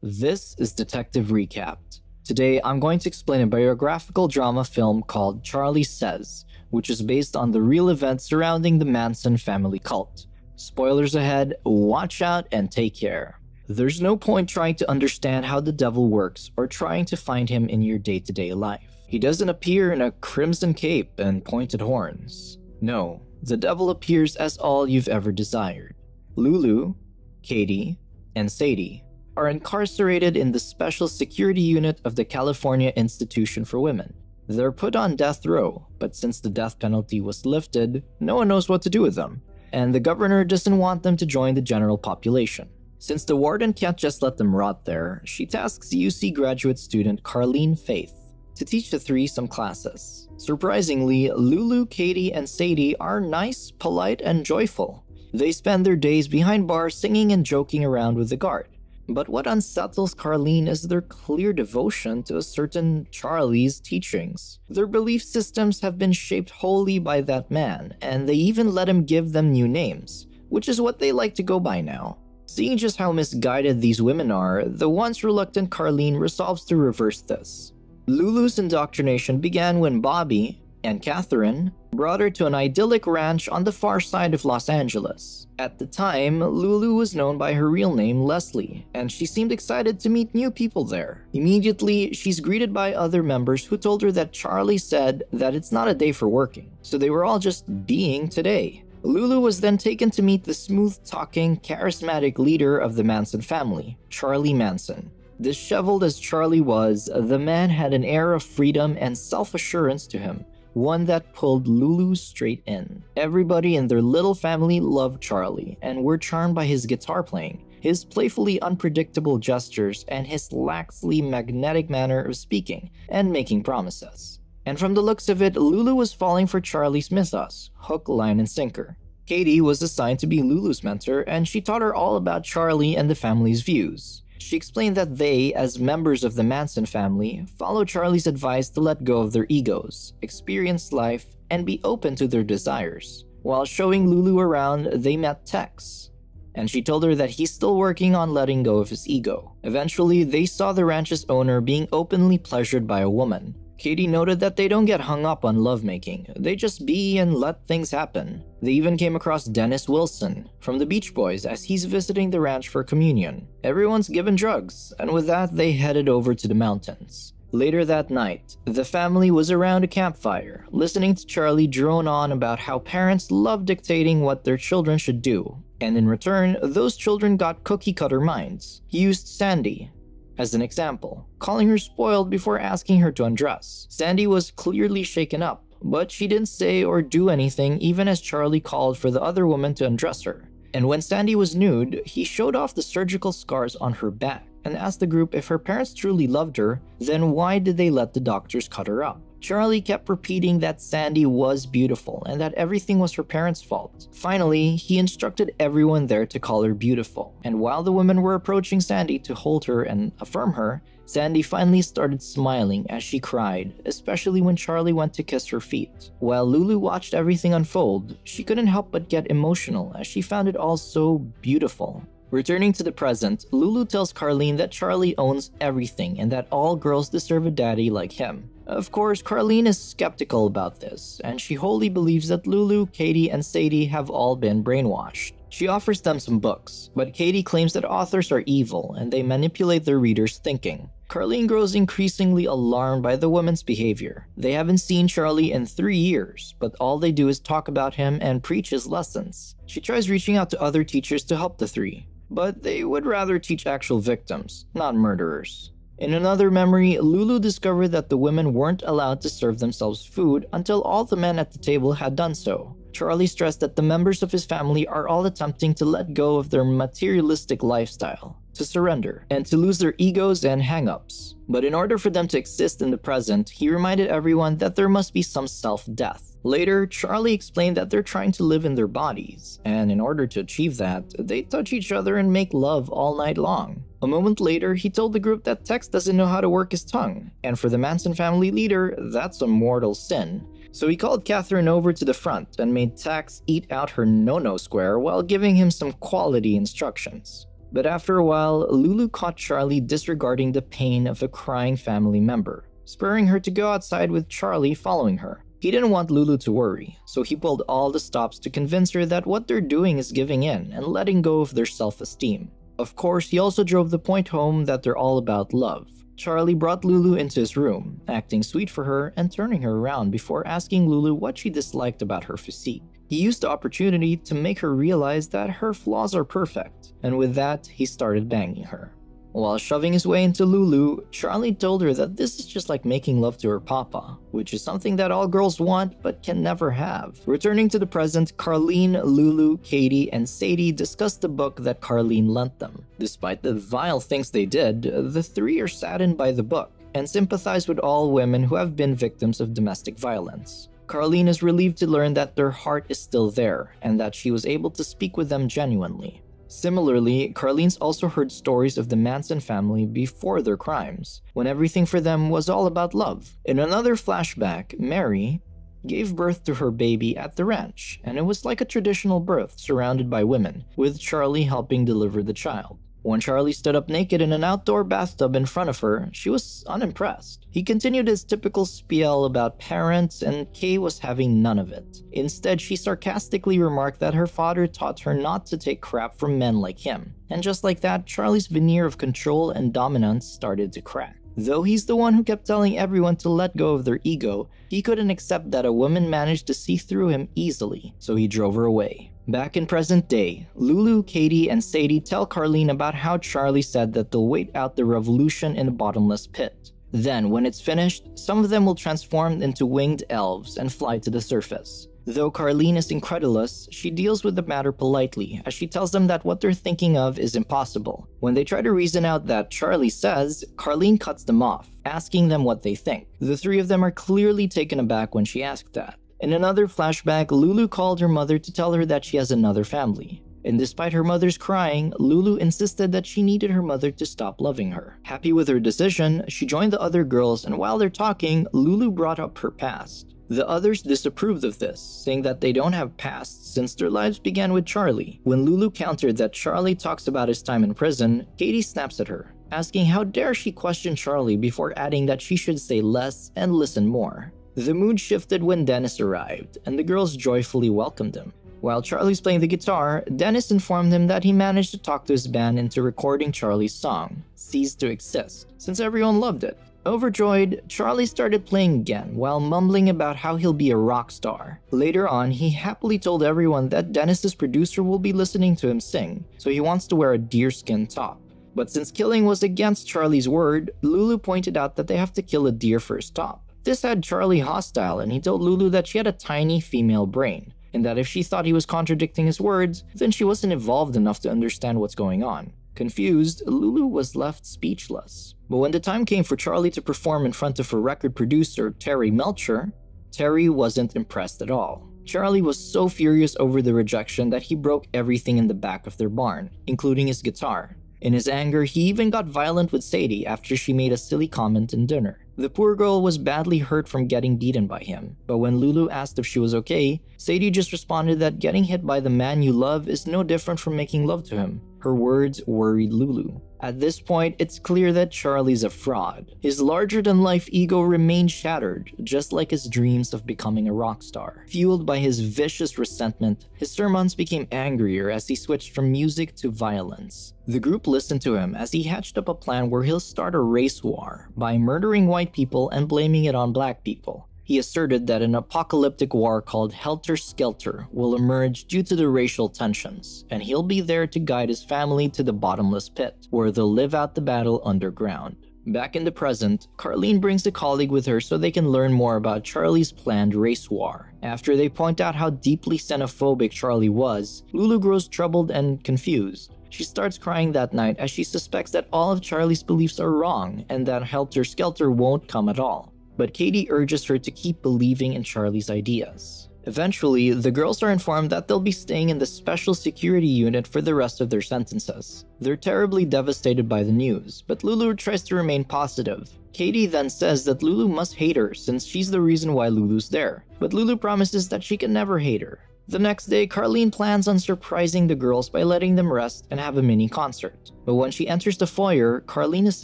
This is Detective Recapped. Today, I'm going to explain a biographical drama film called Charlie Says, which is based on the real events surrounding the Manson family cult. Spoilers ahead, watch out and take care. There's no point trying to understand how the devil works or trying to find him in your day-to-day life. He doesn't appear in a crimson cape and pointed horns. No, the devil appears as all you've ever desired. Lulu, Katie, and Sadie are incarcerated in the Special Security Unit of the California Institution for Women. They're put on death row, but since the death penalty was lifted, no one knows what to do with them, and the governor doesn't want them to join the general population. Since the warden can't just let them rot there, she tasks UC graduate student Carlene Faith to teach the three some classes. Surprisingly, Lulu, Katie, and Sadie are nice, polite, and joyful. They spend their days behind bars singing and joking around with the guard. But what unsettles Carlene is their clear devotion to a certain Charlie's teachings. Their belief systems have been shaped wholly by that man, and they even let him give them new names, which is what they like to go by now. Seeing just how misguided these women are, the once reluctant Carlene resolves to reverse this. Lulu's indoctrination began when Bobby and Catherine brought her to an idyllic ranch on the far side of Los Angeles. At the time, Lulu was known by her real name, Leslie, and she seemed excited to meet new people there. Immediately, she's greeted by other members who told her that Charlie said that it's not a day for working, so they were all just being today. Lulu was then taken to meet the smooth-talking, charismatic leader of the Manson family, Charlie Manson. Disheveled as Charlie was, the man had an air of freedom and self-assurance to him, one that pulled Lulu straight in. Everybody in their little family loved Charlie and were charmed by his guitar playing, his playfully unpredictable gestures, and his laxly magnetic manner of speaking and making promises. And from the looks of it, Lulu was falling for Charlie's mythos, hook, line, and sinker. Katie was assigned to be Lulu's mentor, and she taught her all about Charlie and the family's views. She explained that they, as members of the Manson family, follow Charlie's advice to let go of their egos, experience life, and be open to their desires. While showing Lulu around, they met Tex, and she told her that he's still working on letting go of his ego. Eventually, they saw the ranch's owner being openly pleasured by a woman. Katie noted that they don't get hung up on lovemaking, they just be and let things happen. They even came across Dennis Wilson from the Beach Boys as he's visiting the ranch for communion. Everyone's given drugs, and with that they headed over to the mountains. Later that night, the family was around a campfire, listening to Charlie drone on about how parents love dictating what their children should do, and in return, those children got cookie-cutter minds. He used Sandy as an example, calling her spoiled before asking her to undress. Sandy was clearly shaken up, but she didn't say or do anything even as Charlie called for the other woman to undress her. And when Sandy was nude, he showed off the surgical scars on her back and asked the group if her parents truly loved her, then why did they let the doctors cut her up? Charlie kept repeating that Sandy was beautiful and that everything was her parents' fault. Finally, he instructed everyone there to call her beautiful, and while the women were approaching Sandy to hold her and affirm her, Sandy finally started smiling as she cried, especially when Charlie went to kiss her feet. While Lulu watched everything unfold, she couldn't help but get emotional as she found it all so beautiful. Returning to the present, Lulu tells Carlene that Charlie owns everything and that all girls deserve a daddy like him. Of course, Carlene is skeptical about this, and she wholly believes that Lulu, Katie, and Sadie have all been brainwashed. She offers them some books, but Katie claims that authors are evil and they manipulate their readers' thinking. Carlene grows increasingly alarmed by the women's behavior. They haven't seen Charlie in 3 years, but all they do is talk about him and preach his lessons. She tries reaching out to other teachers to help the three, but they would rather teach actual victims, not murderers. In another memory, Lulu discovered that the women weren't allowed to serve themselves food until all the men at the table had done so. Charlie stressed that the members of his family are all attempting to let go of their materialistic lifestyle, to surrender, and to lose their egos and hang-ups. But in order for them to exist in the present, he reminded everyone that there must be some self-death. Later, Charlie explained that they're trying to live in their bodies, and in order to achieve that, they touch each other and make love all night long. A moment later, he told the group that Tex doesn't know how to work his tongue, and for the Manson family leader, that's a mortal sin. So he called Catherine over to the front and made Tex eat out her no-no square while giving him some quality instructions. But after a while, Lulu caught Charlie disregarding the pain of a crying family member, spurring her to go outside with Charlie following her. He didn't want Lulu to worry, so he pulled all the stops to convince her that what they're doing is giving in and letting go of their self-esteem. Of course, he also drove the point home that they're all about love. Charlie brought Lulu into his room, acting sweet for her and turning her around before asking Lulu what she disliked about her physique. He used the opportunity to make her realize that her flaws are perfect, and with that, he started banging her. While shoving his way into Lulu, Charlie told her that this is just like making love to her papa, which is something that all girls want but can never have. Returning to the present, Carlene, Lulu, Katie, and Sadie discussed the book that Carlene lent them. Despite the vile things they did, the three are saddened by the book and sympathize with all women who have been victims of domestic violence. Carlene is relieved to learn that their heart is still there and that she was able to speak with them genuinely. Similarly, Carlene's also heard stories of the Manson family before their crimes, when everything for them was all about love. In another flashback, Mary gave birth to her baby at the ranch, and it was like a traditional birth surrounded by women, with Charlie helping deliver the child. When Charlie stood up naked in an outdoor bathtub in front of her, she was unimpressed. He continued his typical spiel about parents, and Kay was having none of it. Instead, she sarcastically remarked that her father taught her not to take crap from men like him. And just like that, Charlie's veneer of control and dominance started to crack. Though he's the one who kept telling everyone to let go of their ego, he couldn't accept that a woman managed to see through him easily, so he drove her away. Back in present day, Lulu, Katie, and Sadie tell Carlene about how Charlie said that they'll wait out the revolution in a bottomless pit. Then, when it's finished, some of them will transform into winged elves and fly to the surface. Though Carlene is incredulous, she deals with the matter politely as she tells them that what they're thinking of is impossible. When they try to reason out that Charlie says, Carlene cuts them off, asking them what they think. The three of them are clearly taken aback when she asked that. In another flashback, Lulu called her mother to tell her that she has another family. And despite her mother's crying, Lulu insisted that she needed her mother to stop loving her. Happy with her decision, she joined the other girls, and while they're talking, Lulu brought up her past. The others disapproved of this, saying that they don't have pasts since their lives began with Charlie. When Lulu countered that Charlie talks about his time in prison, Katie snaps at her, asking how dare she question Charlie before adding that she should say less and listen more. The mood shifted when Dennis arrived, and the girls joyfully welcomed him. While Charlie's playing the guitar, Dennis informed him that he managed to talk to his band into recording Charlie's song, Cease to Exist, since everyone loved it. Overjoyed, Charlie started playing again while mumbling about how he'll be a rock star. Later on, he happily told everyone that Dennis's producer will be listening to him sing, so he wants to wear a deerskin top. But since killing was against Charlie's word, Lulu pointed out that they have to kill a deer for his top. This had Charlie hostile, and he told Lulu that she had a tiny female brain, and that if she thought he was contradicting his words, then she wasn't evolved enough to understand what's going on. Confused, Lulu was left speechless. But when the time came for Charlie to perform in front of her record producer, Terry Melcher, Terry wasn't impressed at all. Charlie was so furious over the rejection that he broke everything in the back of their barn, including his guitar. In his anger, he even got violent with Sadie after she made a silly comment in dinner. The poor girl was badly hurt from getting beaten by him, but when Lulu asked if she was okay, Sadie just responded that getting hit by the man you love is no different from making love to him. Her words worried Lulu. At this point, it's clear that Charlie's a fraud. His larger-than-life ego remained shattered, just like his dreams of becoming a rock star. Fueled by his vicious resentment, his sermons became angrier as he switched from music to violence. The group listened to him as he hatched up a plan where he'll start a race war by murdering white people and blaming it on black people. He asserted that an apocalyptic war called Helter Skelter will emerge due to the racial tensions, and he'll be there to guide his family to the bottomless pit, where they'll live out the battle underground. Back in the present, Carlene brings a colleague with her so they can learn more about Charlie's planned race war. After they point out how deeply xenophobic Charlie was, Lulu grows troubled and confused. She starts crying that night as she suspects that all of Charlie's beliefs are wrong and that Helter Skelter won't come at all. But Katie urges her to keep believing in Charlie's ideas. Eventually, the girls are informed that they'll be staying in the special security unit for the rest of their sentences. They're terribly devastated by the news, but Lulu tries to remain positive. Katie then says that Lulu must hate her since she's the reason why Lulu's there, but Lulu promises that she can never hate her. The next day, Carlene plans on surprising the girls by letting them rest and have a mini concert. But when she enters the foyer, Carlene is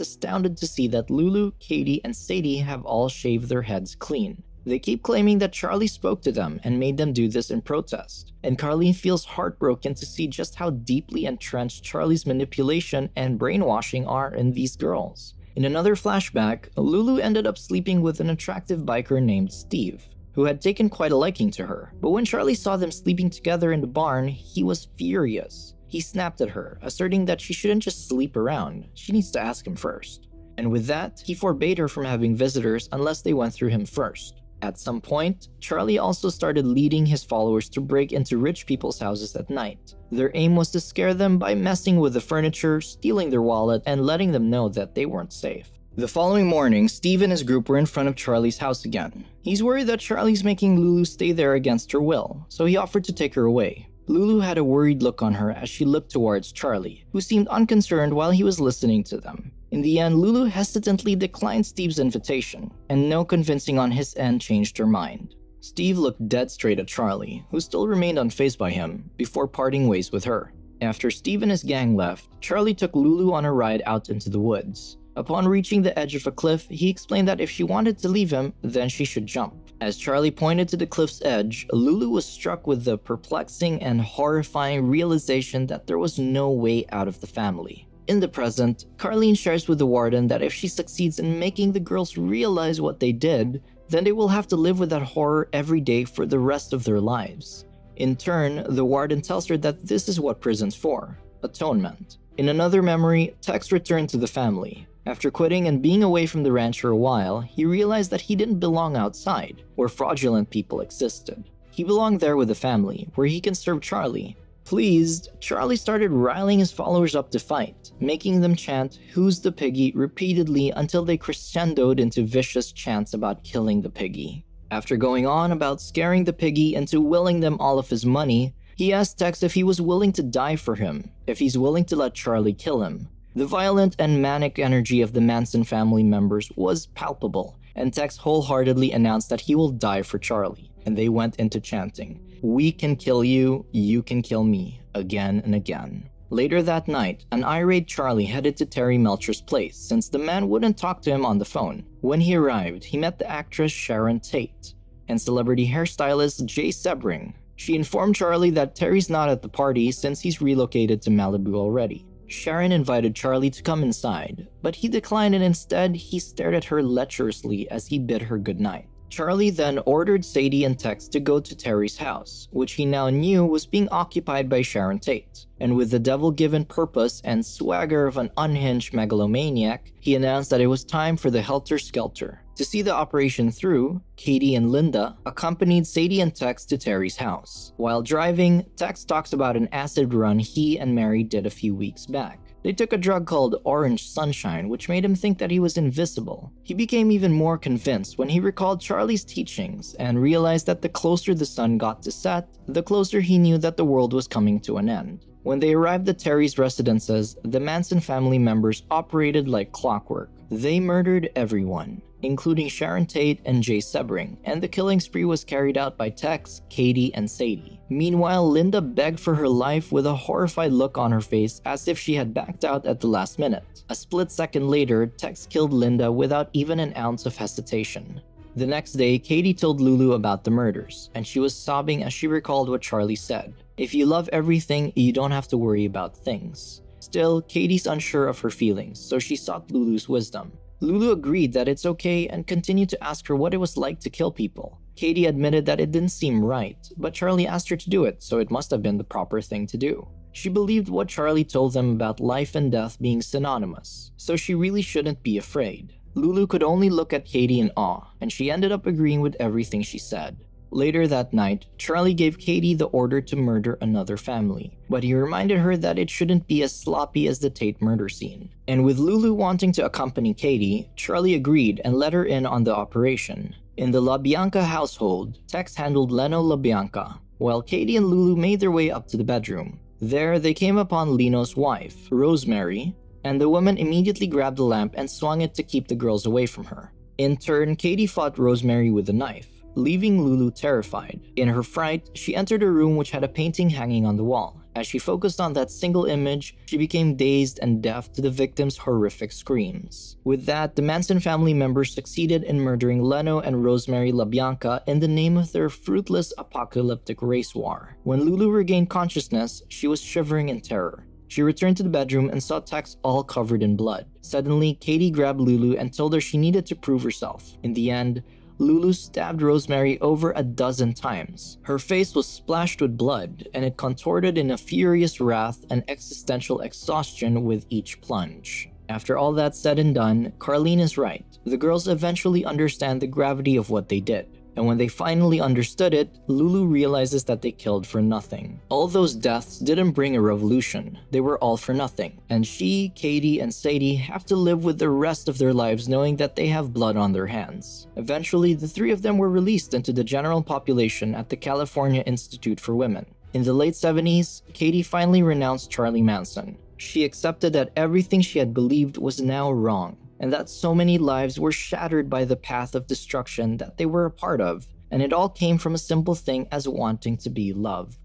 astounded to see that Lulu, Katie, and Sadie have all shaved their heads clean. They keep claiming that Charlie spoke to them and made them do this in protest, and Carlene feels heartbroken to see just how deeply entrenched Charlie's manipulation and brainwashing are in these girls. In another flashback, Lulu ended up sleeping with an attractive biker named Steve, who had taken quite a liking to her. But when Charlie saw them sleeping together in the barn, he was furious. He snapped at her, asserting that she shouldn't just sleep around, she needs to ask him first. And with that, he forbade her from having visitors unless they went through him first. At some point, Charlie also started leading his followers to break into rich people's houses at night. Their aim was to scare them by messing with the furniture, stealing their wallet, and letting them know that they weren't safe. The following morning, Steve and his group were in front of Charlie's house again. He's worried that Charlie's making Lulu stay there against her will, so he offered to take her away. Lulu had a worried look on her as she looked towards Charlie, who seemed unconcerned while he was listening to them. In the end, Lulu hesitantly declined Steve's invitation, and no convincing on his end changed her mind. Steve looked dead straight at Charlie, who still remained unfazed by him, before parting ways with her. After Steve and his gang left, Charlie took Lulu on a ride out into the woods. Upon reaching the edge of a cliff, he explained that if she wanted to leave him, then she should jump. As Charlie pointed to the cliff's edge, Lulu was struck with the perplexing and horrifying realization that there was no way out of the family. In the present, Carlene shares with the warden that if she succeeds in making the girls realize what they did, then they will have to live with that horror every day for the rest of their lives. In turn, the warden tells her that this is what prison's for: atonement. In another memory, Tex returned to the family. After quitting and being away from the ranch for a while, he realized that he didn't belong outside, where fraudulent people existed. He belonged there with the family, where he can serve Charlie. Pleased, Charlie started riling his followers up to fight, making them chant "Who's the piggy?" repeatedly until they crescendoed into vicious chants about killing the piggy. After going on about scaring the piggy into willing them all of his money, he asked Tex if he was willing to die for him, if he's willing to let Charlie kill him. The violent and manic energy of the Manson family members was palpable, and Tex wholeheartedly announced that he will die for Charlie, and they went into chanting, "We can kill you, you can kill me," again and again. Later that night, an irate Charlie headed to Terry Melcher's place since the man wouldn't talk to him on the phone. When he arrived, he met the actress Sharon Tate and celebrity hairstylist Jay Sebring. She informed Charlie that Terry's not at the party since he's relocated to Malibu already. Sharon invited Charlie to come inside, but he declined, and instead he stared at her lecherously as he bid her goodnight. Charlie then ordered Sadie and Tex to go to Terry's house, which he now knew was being occupied by Sharon Tate. And with the devil-given purpose and swagger of an unhinged megalomaniac, he announced that it was time for the helter-skelter. To see the operation through, Katie and Linda accompanied Sadie and Tex to Terry's house. While driving, Tex talks about an acid run he and Mary did a few weeks back. They took a drug called Orange Sunshine, which made him think that he was invisible. He became even more convinced when he recalled Charlie's teachings and realized that the closer the sun got to set, the closer he knew that the world was coming to an end. When they arrived at Terry's residences, the Manson family members operated like clockwork. They murdered everyone, including Sharon Tate and Jay Sebring, and the killing spree was carried out by Tex, Katie, and Sadie. Meanwhile, Linda begged for her life with a horrified look on her face as if she had backed out at the last minute. A split second later, Tex killed Linda without even an ounce of hesitation. The next day, Katie told Lulu about the murders, and she was sobbing as she recalled what Charlie said. "If you love everything, you don't have to worry about things." Still, Katie's unsure of her feelings, so she sought Lulu's wisdom. Lulu agreed that it's okay and continued to ask her what it was like to kill people. Katie admitted that it didn't seem right, but Charlie asked her to do it, so it must have been the proper thing to do. She believed what Charlie told them about life and death being synonymous, so she really shouldn't be afraid. Lulu could only look at Katie in awe, and she ended up agreeing with everything she said. Later that night, Charlie gave Katie the order to murder another family, but he reminded her that it shouldn't be as sloppy as the Tate murder scene. And with Lulu wanting to accompany Katie, Charlie agreed and let her in on the operation. In the LaBianca household, Tex handled Leno LaBianca, while Katie and Lulu made their way up to the bedroom. There, they came upon Leno's wife, Rosemary, and the woman immediately grabbed the lamp and swung it to keep the girls away from her. In turn, Katie fought Rosemary with a knife. leaving Lulu terrified. In her fright, she entered a room which had a painting hanging on the wall. As she focused on that single image, she became dazed and deaf to the victim's horrific screams. With that, the Manson family members succeeded in murdering Leno and Rosemary LaBianca in the name of their fruitless apocalyptic race war. When Lulu regained consciousness, she was shivering in terror. She returned to the bedroom and saw Tex all covered in blood. Suddenly, Katie grabbed Lulu and told her she needed to prove herself. In the end, Lulu stabbed Rosemary over a dozen times. Her face was splashed with blood, and it contorted in a furious wrath and existential exhaustion with each plunge. After all that said and done, Carlene is right. The girls eventually understand the gravity of what they did. And when they finally understood it, Lulu realizes that they killed for nothing. All those deaths didn't bring a revolution. They were all for nothing. And she, Katie, and Sadie have to live with the rest of their lives knowing that they have blood on their hands. Eventually, the three of them were released into the general population at the California Institute for Women. In the late 70s, Katie finally renounced Charlie Manson. She accepted that everything she had believed was now wrong, and that so many lives were shattered by the path of destruction that they were a part of, and it all came from a simple thing as wanting to be loved.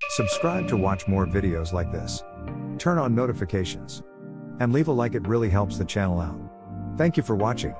Subscribe to watch more videos like this. Turn on notifications. And leave a like, it really helps the channel out. Thank you for watching.